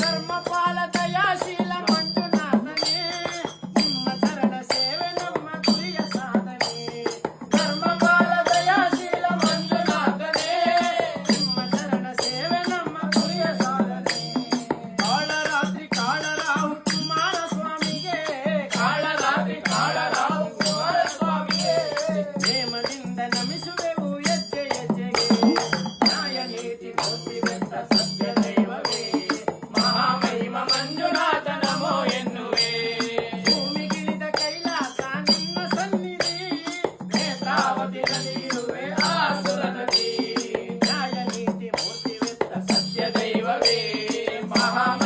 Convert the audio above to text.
ಧರ್ಮಪಾಲ ದಯಾಶೀಲ ಮಂಜುನಾಥನೇ ನಿಮ್ಮ ಚರಣ ಸೇವೆ ನಮ್ಮ ಗುರಿಯ ಸಾಧನೆ. ಧರ್ಮಪಾಲ ದಯಾಶೀಲ ಮಂಜುನಾಥನೇ ನಿಮ್ಮ ಚರಣ ಸೇವೆ ನಮ್ಮ ಗುರಿಯ ಸಾಧನೆ. ಕಾಳರಾತ್ರಿ ಕಾಳರಾಹು ಕುಮಾರಸ್ವಾಮಿಗೆ ಕಾಳರಾತ್ರಿ ಕಾಳರಾಹು ಕುಮಾರಸ್ವಾಮಿಗೆ ಪ್ರೇಮದಿಂದ ನಮಿಸುವೆವು ಹೆಜ್ಜೆ ಹೆಜ್ಜೆಗೆ. ನ್ಯಾಯ ನೀತಿ ಬುದ್ಧಿ ಬೆತ್ತ ಸತ್ಯ ದೈವವೇ ಮಹಾಮಹಿಮ ಮಂಜುನಾಥ ನಮೋ ಎನ್ನುವೆ. ಭೂಮಿಗಿಳಿದ ಕೈಲಾಸ ನಿನ್ನ ಸನ್ನಿಧಿ ನೇತ್ರಾವತಿ ನದಿಯಿರುವೆ ಆಸುರ ನದಿ. ನ್ಯಾಯ ನೀತಿ ಮೂರ್ತಿ ಬೆತ್ತ ಸತ್ಯ ದೈವವೇ ಮಹಾಮಹಿಮ